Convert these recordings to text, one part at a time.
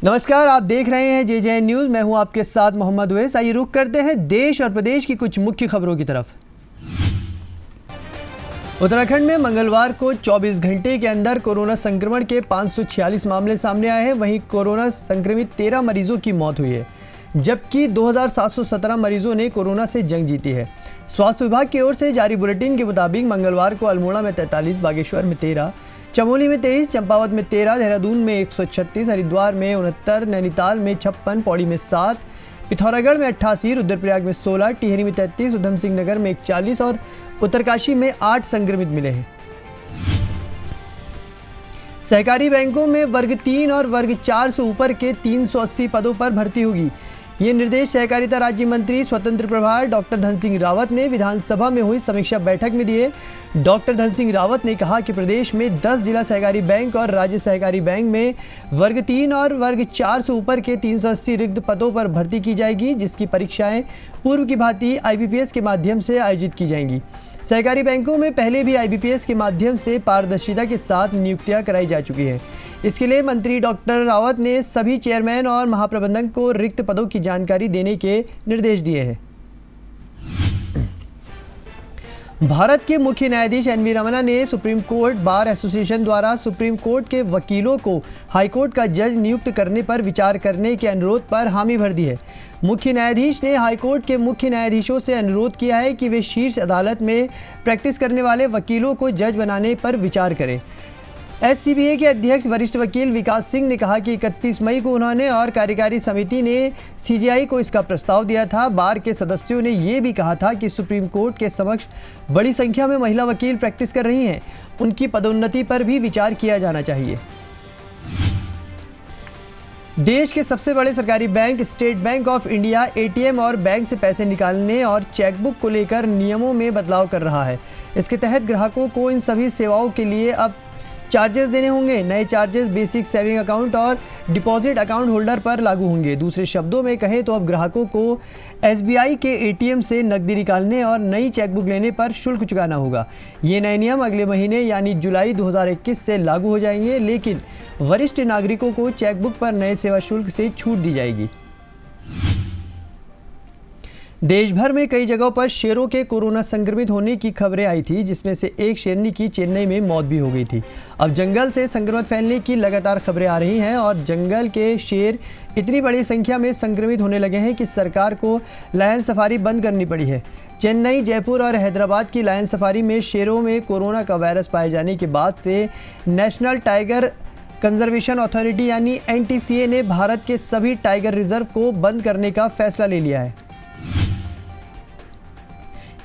नमस्कार, आप देख रहे हैं JJN न्यूज़। मैं हूं आपके साथ मोहम्मद उवैस। आइए रुख करते हैं देश और प्रदेश की कुछ मुख्य खबरों की तरफ। उत्तराखंड में मंगलवार को 24 घंटे के अंदर कोरोना संक्रमण के 546 मामले सामने आए हैं। वहीं कोरोना संक्रमित 13 मरीजों की मौत हुई है, जबकि 2717 मरीजों ने कोरोना से जंग जीती है। स्वास्थ्य विभाग की ओर से जारी बुलेटिन के मुताबिक मंगलवार को अल्मोड़ा में 43, बागेश्वर में 13, चमोली में 23, चंपावत में 13, देहरादून में 136, हरिद्वार में 69, नैनीताल में 56, पौड़ी में 7, पिथौरागढ़ में 88, रुद्रप्रयाग में 16, टिहरी में 33, उधम सिंह नगर में 41 और उत्तरकाशी में 8 संक्रमित मिले हैं। सहकारी बैंकों में वर्ग 3 और वर्ग 4 से ऊपर के 380 पदों पर भर्ती होगी। ये निर्देश सहकारिता राज्य मंत्री स्वतंत्र प्रभार डॉक्टर धन सिंह रावत ने विधानसभा में हुई समीक्षा बैठक में दिए। डॉक्टर धन सिंह रावत ने कहा कि प्रदेश में 10 जिला सहकारी बैंक और राज्य सहकारी बैंक में वर्ग 3 और वर्ग 4 से ऊपर के 380 रिक्त पदों पर भर्ती की जाएगी, जिसकी परीक्षाएं पूर्व की भांति IBPS के माध्यम से आयोजित की जाएंगी। सहकारी बैंकों में पहले भी IBPS के माध्यम से पारदर्शिता के साथ नियुक्तियां कराई जा चुकी हैं। इसके लिए मंत्री डॉक्टर रावत ने सभी चेयरमैन और महाप्रबंधक को रिक्त पदों की जानकारी देने के निर्देश दिए हैं। भारत के मुख्य न्यायाधीश NV रमन्ना ने सुप्रीम कोर्ट बार एसोसिएशन द्वारा सुप्रीम कोर्ट के वकीलों को हाईकोर्ट का जज नियुक्त करने पर विचार करने के अनुरोध पर हामी भर दी है। मुख्य न्यायाधीश ने हाईकोर्ट के मुख्य न्यायाधीशों से अनुरोध किया है कि वे शीर्ष अदालत में प्रैक्टिस करने वाले वकीलों को जज बनाने पर विचार करें। SCBA के अध्यक्ष वरिष्ठ वकील विकास सिंह ने कहा कि 31 मई को उन्होंने और कार्यकारी समिति ने CJI को इसका प्रस्ताव दिया था। बार के सदस्यों ने ये भी कहा था कि सुप्रीम कोर्ट के समक्ष बड़ी संख्या में महिला वकील प्रैक्टिस कर रही हैं, उनकी पदोन्नति पर भी विचार किया जाना चाहिए। देश के सबसे बड़े सरकारी bank state bank of India ATM और बैंक से पैसे निकालने और चेकबुक को लेकर नियमों में बदलाव कर रहा है। इसके तहत ग्राहकों को इन सभी सेवाओं के लिए अब चार्जेस देने होंगे। नए चार्जेस बेसिक सेविंग अकाउंट और डिपॉजिट अकाउंट होल्डर पर लागू होंगे। दूसरे शब्दों में कहें तो अब ग्राहकों को SBI के ATM से नकदी निकालने और नई चेकबुक लेने पर शुल्क चुकाना होगा। ये नए नियम अगले महीने यानी जुलाई 2021 से लागू हो जाएंगे, लेकिन वरिष्ठ नागरिकों को चेकबुक पर नए सेवा शुल्क से छूट दी जाएगी। देश भर में कई जगहों पर शेरों के कोरोना संक्रमित होने की खबरें आई थी, जिसमें से एक शेरनी की चेन्नई में मौत भी हो गई थी। अब जंगल से संक्रमण फैलने की लगातार खबरें आ रही हैं और जंगल के शेर इतनी बड़ी संख्या में संक्रमित होने लगे हैं कि सरकार को लायन सफारी बंद करनी पड़ी है। चेन्नई, जयपुर और हैदराबाद की लायन सफारी में शेरों में कोरोना का वायरस पाए जाने के बाद से नेशनल टाइगर कंजर्वेशन अथॉरिटी यानी NTCA ने भारत के सभी टाइगर रिजर्व को बंद करने का फैसला ले लिया है।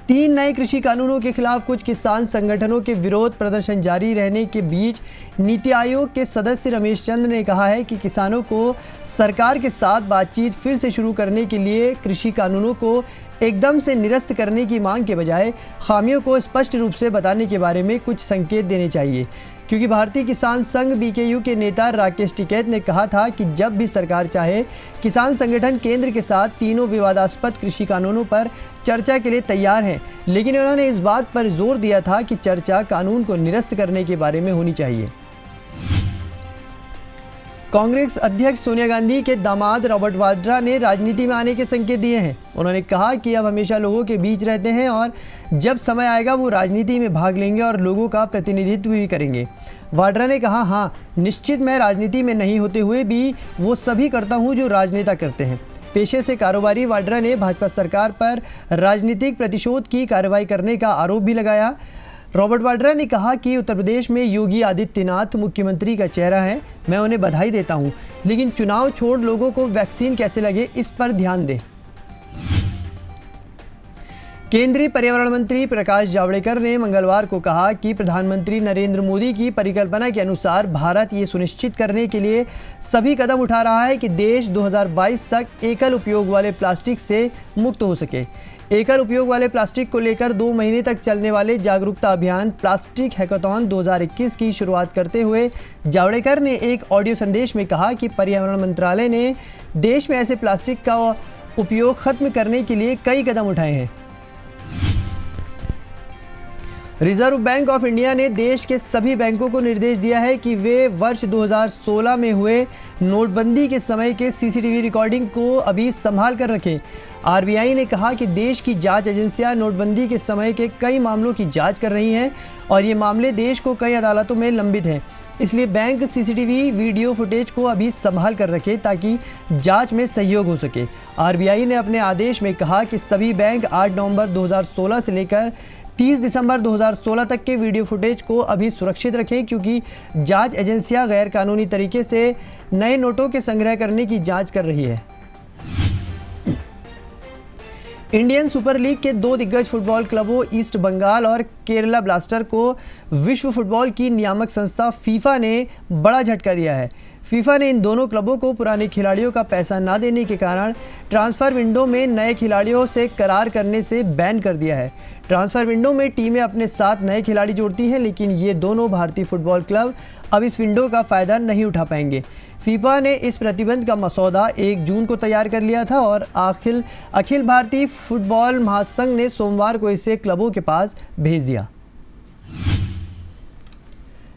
3 नए कृषि कानूनों के खिलाफ कुछ किसान संगठनों के विरोध प्रदर्शन जारी रहने के बीच नीति आयोग के सदस्य रमेश चंद ने कहा है कि किसानों को सरकार के साथ बातचीत फिर से शुरू करने के लिए कृषि कानूनों को एकदम से निरस्त करने की मांग के बजाय खामियों को स्पष्ट रूप से बताने के बारे में कुछ संकेत देने चाहिए, क्योंकि भारतीय किसान संघ BKU के नेता राकेश टिकैत ने कहा था कि जब भी सरकार चाहे किसान संगठन केंद्र के साथ तीनों विवादास्पद कृषि कानूनों पर चर्चा के लिए तैयार हैं, लेकिन उन्होंने इस बात पर जोर दिया था कि चर्चा कानून को निरस्त करने के बारे में होनी चाहिए। कांग्रेस अध्यक्ष सोनिया गांधी के दामाद रॉबर्ट वाड्रा ने राजनीति में आने के संकेत दिए हैं। उन्होंने कहा कि अब हमेशा लोगों के बीच रहते हैं और जब समय आएगा वो राजनीति में भाग लेंगे और लोगों का प्रतिनिधित्व भी करेंगे। वाड्रा ने कहा, हाँ, निश्चित मैं राजनीति में नहीं होते हुए भी वो सभी करता हूँ जो राजनेता करते हैं। पेशे से कारोबारी वाड्रा ने भाजपा सरकार पर राजनीतिक प्रतिशोध की कार्रवाई करने का आरोप भी लगाया। रॉबर्ट वाड्रा ने कहा कि उत्तर प्रदेश में योगी आदित्यनाथ मुख्यमंत्री का चेहरा है, मैं उन्हें बधाई देता हूं, लेकिन चुनाव छोड़ लोगों को वैक्सीन कैसे लगे इस पर ध्यान दें। केंद्रीय पर्यावरण मंत्री प्रकाश जावड़ेकर ने मंगलवार को कहा कि प्रधानमंत्री नरेंद्र मोदी की परिकल्पना के अनुसार भारत ये सुनिश्चित करने के लिए सभी कदम उठा रहा है कि देश 2022 तक एकल उपयोग वाले प्लास्टिक से मुक्त हो सके। एकल उपयोग वाले प्लास्टिक को लेकर 2 महीने तक चलने वाले जागरूकता अभियान प्लास्टिक हैकाथॉन 2021 की शुरुआत करते हुए जावड़ेकर ने एक ऑडियो संदेश में कहा कि पर्यावरण मंत्रालय ने देश में ऐसे प्लास्टिक का उपयोग खत्म करने के लिए कई कदम उठाए हैं। रिजर्व बैंक ऑफ इंडिया ने देश के सभी बैंकों को निर्देश दिया है कि वे वर्ष 2016 में हुए नोटबंदी के समय के सीसीटीवी रिकॉर्डिंग को अभी संभाल कर रखें। आरबीआई ने कहा कि देश की जांच एजेंसियां नोटबंदी के समय के कई मामलों की जांच कर रही हैं और ये मामले देश को कई अदालतों में लंबित हैं। इसलिए बैंक सीसीटीवी वीडियो फुटेज को अभी संभाल कर रखे ताकि जांच में सहयोग हो सके। आरबीआई ने अपने आदेश में कहा कि सभी बैंक 8 नवंबर 2016 से लेकर 30 दिसंबर 2016 तक के वीडियो फुटेज को अभी सुरक्षित रखें, क्योंकि जांच एजेंसियां गैर कानूनी तरीके से नए नोटों के संग्रह करने की जांच कर रही है। इंडियन सुपर लीग के 2 दिग्गज फुटबॉल क्लबों ईस्ट बंगाल और केरला ब्लास्टर को विश्व फुटबॉल की नियामक संस्था फीफा ने बड़ा झटका दिया है। फीफा ने इन दोनों क्लबों को पुराने खिलाड़ियों का पैसा न देने के कारण ट्रांसफ़र विंडो में नए खिलाड़ियों से करार करने से बैन कर दिया है। ट्रांसफ़र विंडो में टीमें अपने साथ नए खिलाड़ी जोड़ती हैं, लेकिन ये दोनों भारतीय फुटबॉल क्लब अब इस विंडो का फ़ायदा नहीं उठा पाएंगे। फीफा ने इस प्रतिबंध का मसौदा 1 जून को तैयार कर लिया था और अखिल भारतीय फुटबॉल महासंघ ने सोमवार को इसे क्लबों के पास भेज दिया।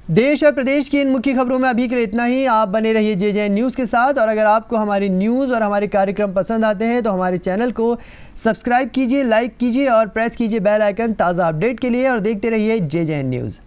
देश और प्रदेश की इन मुख्य खबरों में अभी के लिए इतना ही। आप बने रहिए जेजेएन न्यूज़ के साथ और अगर आपको हमारी न्यूज़ और हमारे कार्यक्रम पसंद आते हैं तो हमारे चैनल को सब्सक्राइब कीजिए, लाइक कीजिए और प्रेस कीजिए बेल आइकन ताज़ा अपडेट के लिए और देखते रहिए जेजेएन न्यूज़।